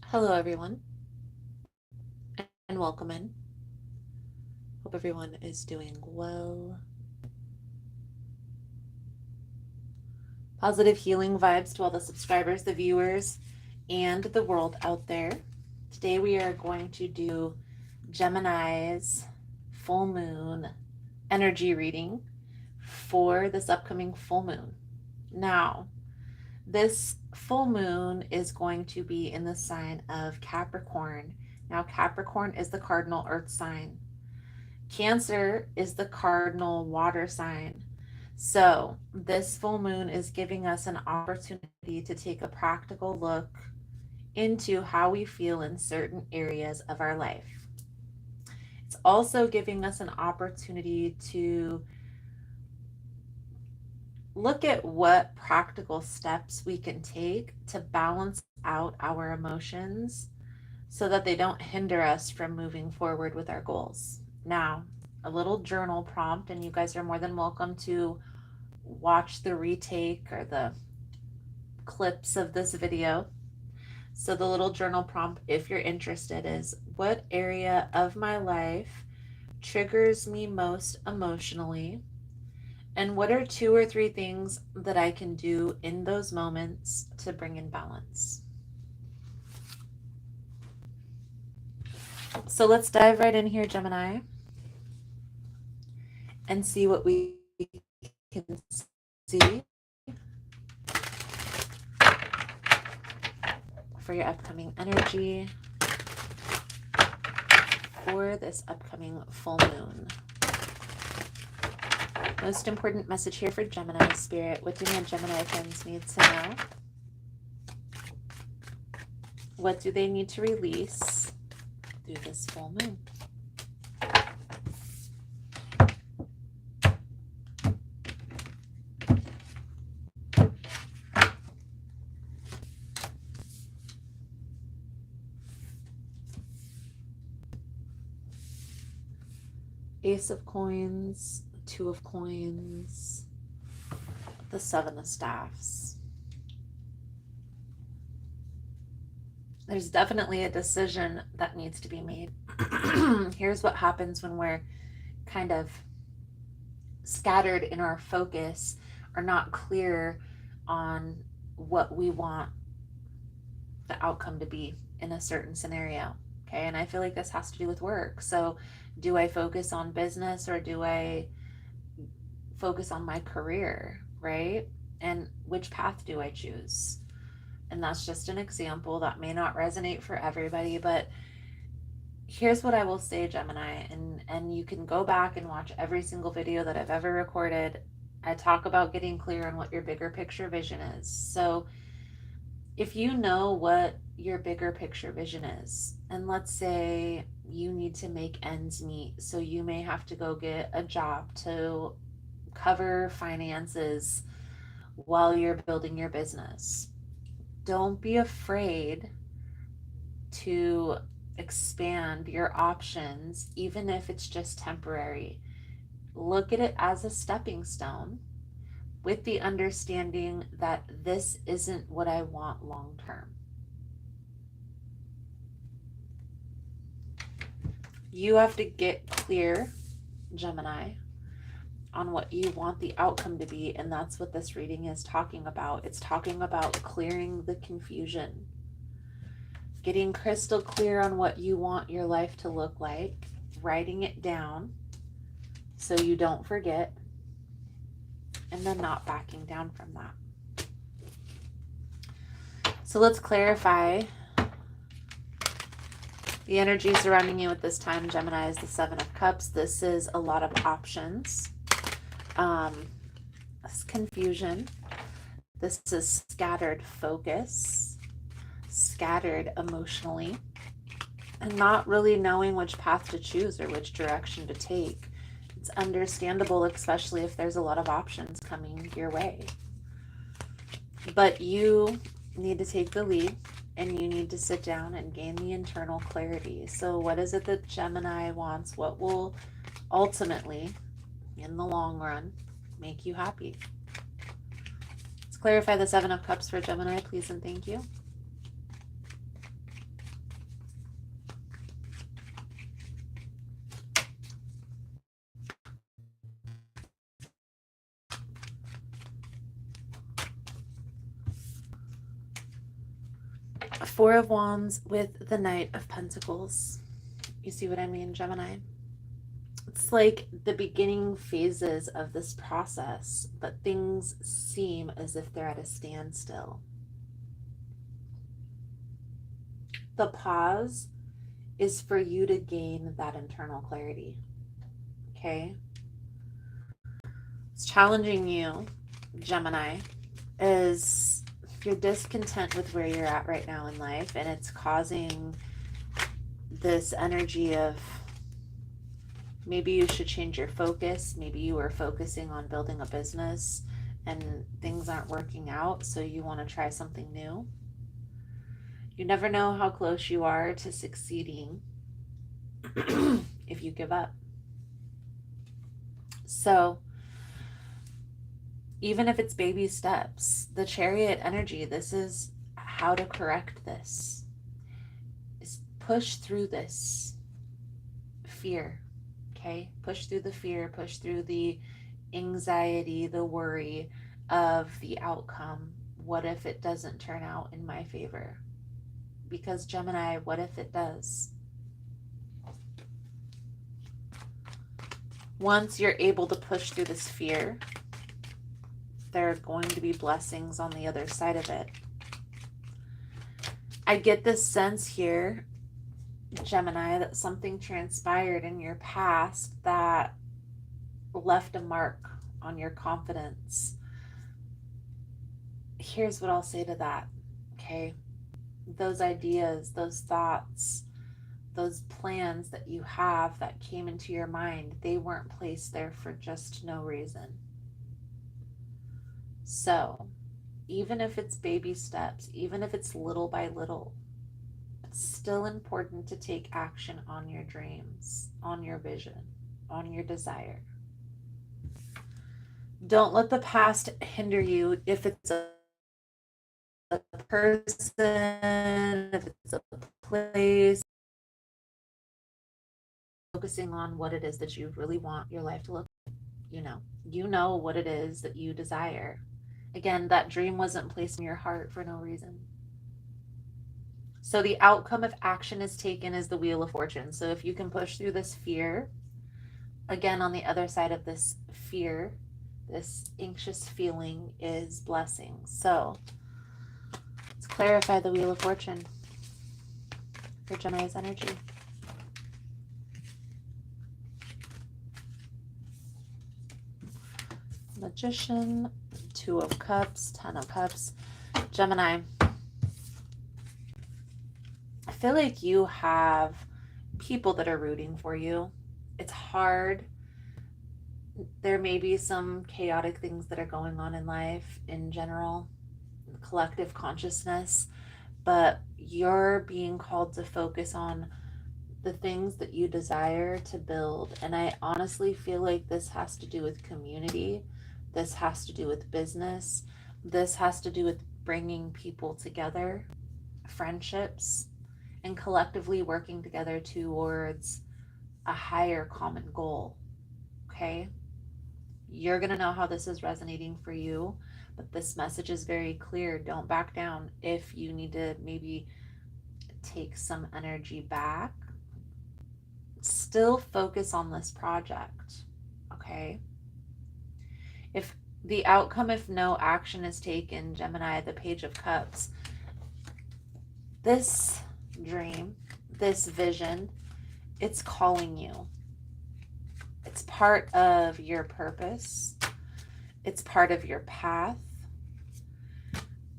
Hello, everyone, and welcome in. Hope everyone is doing well. Positive healing vibes to all the subscribers, the viewers, and the world out there. Today we are going to do Gemini's full moon energy reading for this upcoming full moon. Now, this full moon is going to be in the sign of Capricorn. Now, Capricorn is the cardinal earth sign. Cancer is the cardinal water sign. So, this full moon is giving us an opportunity to take a practical look into how we feel in certain areas of our life. It's also giving us an opportunity to look at what practical steps we can take to balance out our emotions so that they don't hinder us from moving forward with our goals. Now, a little journal prompt, and you guys are more than welcome to watch the retake or the clips of this video. So, the little journal prompt, if you're interested, is what area of my life triggers me most emotionally? And what are 2 or 3 things that I can do in those moments to bring in balance? So let's dive right in here, Gemini, and see what we can see for your upcoming energy for this upcoming full moon. Most important message here for Gemini Spirit. What do my Gemini friends need to know? What do they need to release through this full moon? Ace of Coins, Two of Coins, the Seven of Staffs. There's definitely a decision that needs to be made. Here's what happens when we're kind of scattered in our focus or not clear on what we want the outcome to be in a certain scenario. Okay, and I feel like this has to do with work. So, do I focus on business or do I focus on my career, right? And which path do I choose? And that's just an example that may not resonate for everybody, but here's what I will say, Gemini, and you can go back and watch every single video that I've ever recorded. I talk about getting clear on what your bigger picture vision is. So if you know what your bigger picture vision is, and let's say you need to make ends meet, so you may have to go get a job to cover finances while you're building your business. Don't be afraid to expand your options, even if it's just temporary. Look at it as a stepping stone with the understanding that this isn't what I want long term. You have to get clear, Gemini, on what you want the outcome to be, and that's what this reading is talking about. It's talking about clearing the confusion, getting crystal clear on what you want your life to look like, writing it down so you don't forget, and then not backing down from that. So let's clarify the energy surrounding you at this time, Gemini, is the Seven of Cups. This is a lot of options. This is confusion. This is scattered focus, scattered emotionally, and not really knowing which path to choose or which direction to take. It's understandable, especially if there's a lot of options coming your way. But you need to take the lead and you need to sit down and gain the internal clarity. So what is it that Gemini wants? What will ultimately, in the long run, make you happy? Let's clarify the Seven of Cups for Gemini, please and thank you. Four of Wands with the Knight of Pentacles. You see what I mean, Gemini? It's like the beginning phases of this process, but things seem as if they're at a standstill. The pause is for you to gain that internal clarity. Okay? It's challenging you, Gemini, is if you're discontent with where you're at right now in life and it's causing this energy of maybe you should change your focus. Maybe you were focusing on building a business and things aren't working out, so you want to try something new. You never know how close you are to succeeding if you give up. So even if it's baby steps, the Chariot energy, this is how to correct this. Is push through this fear. Okay? Push through the fear, push through the anxiety, the worry of the outcome. What if it doesn't turn out in my favor? Because Gemini, what if it does? Once you're able to push through this fear, there are going to be blessings on the other side of it. I get this sense here, Gemini, that something transpired in your past that left a mark on your confidence. Here's what I'll say to that, okay? Those ideas, those thoughts, those plans that you have that came into your mind, they weren't placed there for just no reason. So, even if it's baby steps, even if it's little by little, it's still important to take action on your dreams, on your vision, on your desire. Don't let the past hinder you. If it's a person, if it's a place, focusing on what it is that you really want your life to look like. You know what it is that you desire. Again, that dream wasn't placed in your heart for no reason. So the outcome of action is taken as the Wheel of Fortune. So if you can push through this fear, again, on the other side of this fear, this anxious feeling is blessing. So let's clarify the Wheel of Fortune for Gemini's energy. Magician, Two of Cups, Ten of Cups. Gemini, I feel like you have people that are rooting for you. It's hard. There may be some chaotic things that are going on in life in general, collective consciousness, but you're being called to focus on the things that you desire to build. And I honestly feel like this has to do with community. This has to do with business. This has to do with bringing people together, friendships, and collectively working together towards a higher common goal. Okay? You're going to know how this is resonating for you, but this message is very clear. Don't back down. If you need to maybe take some energy back, still focus on this project. Okay? If the outcome, if no action is taken, Gemini, the Page of Cups, this dream, this vision, it's calling you. It's part of your purpose. It's part of your path.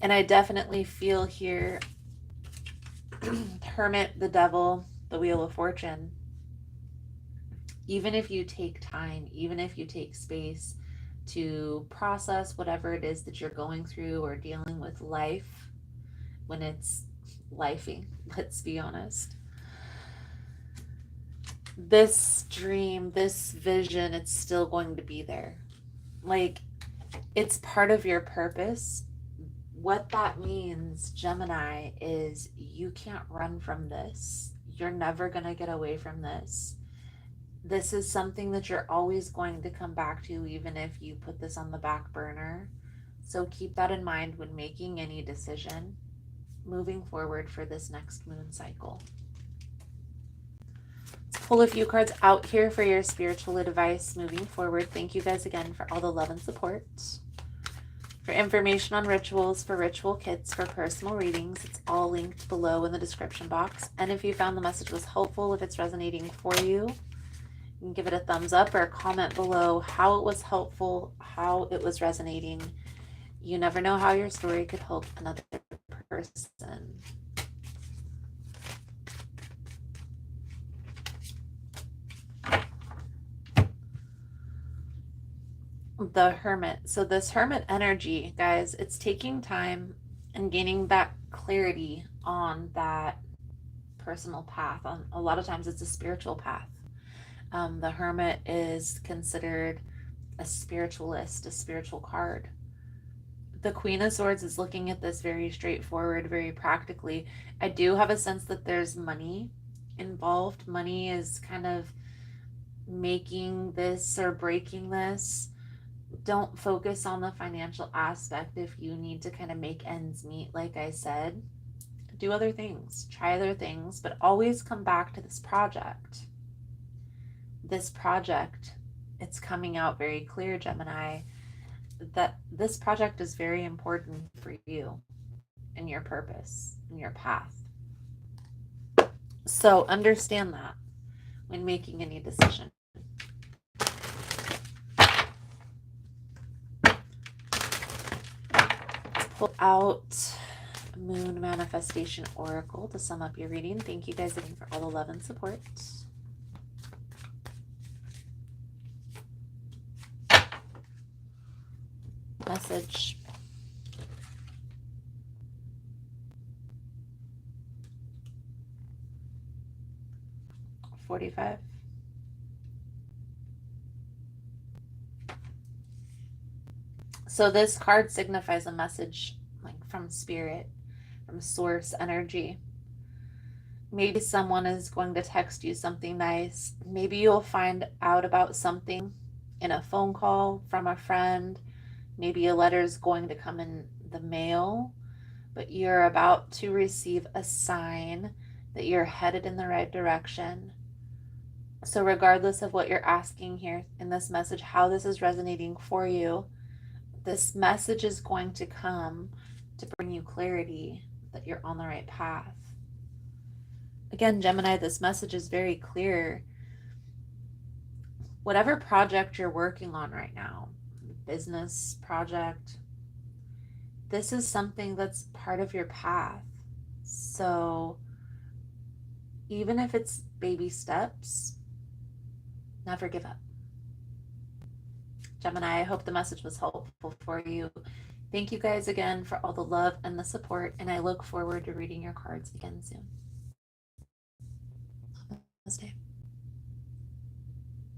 And I definitely feel here, Hermit, the Devil, the Wheel of Fortune. Even if you take time, even if you take space to process whatever it is that you're going through or dealing with life, when it's lifing, let's be honest. This dream, this vision, it's still going to be there. Like, it's part of your purpose. What that means, Gemini, is you can't run from this. You're never going to get away from this. This is something that you're always going to come back to, even if you put this on the back burner. So keep that in mind when making any decision. moving forward for this next moon cycle. Let's pull a few cards out here for your spiritual advice moving forward. Thank you guys again for all the love and support. For information on rituals, for ritual kits, for personal readings, it's all linked below in the description box. And if you found the message was helpful, if it's resonating for you, you can give it a thumbs up or comment below how it was helpful, how it was resonating. You never know how your story could help another person. The Hermit. So this Hermit energy, guys, it's taking time and gaining that clarity on that personal path. On a lot of times it's a spiritual path. The Hermit is considered a spiritualist, a spiritual card. The Queen of Swords is looking at this very straightforward, very practically. I do have a sense that there's money involved. Money is kind of making this or breaking this. Don't focus on the financial aspect if you need to kind of make ends meet. Like I said, do other things, try other things, but always come back to this project. This project, it's coming out very clear, Gemini, that this project is very important for you and your purpose and your path. So understand that when making any decision. Let's pull out Moon Manifestation Oracle to sum up your reading. Thank you guys again for all the love and support. Message. $45. So this card signifies a message like from spirit, from source energy. Maybe someone is going to text you something nice. Maybe you'll find out about something in a phone call from a friend. Maybe a letter is going to come in the mail, but you're about to receive a sign that you're headed in the right direction. So regardless of what you're asking here in this message, how this is resonating for you, this message is going to come to bring you clarity that you're on the right path. Again, Gemini, this message is very clear. Whatever project you're working on right now, business project, this is something that's part of your path. So even if it's baby steps, never give up. Gemini, I hope the message was helpful for you. Thank you guys again for all the love and the support, and I look forward to reading your cards again soon. Namaste.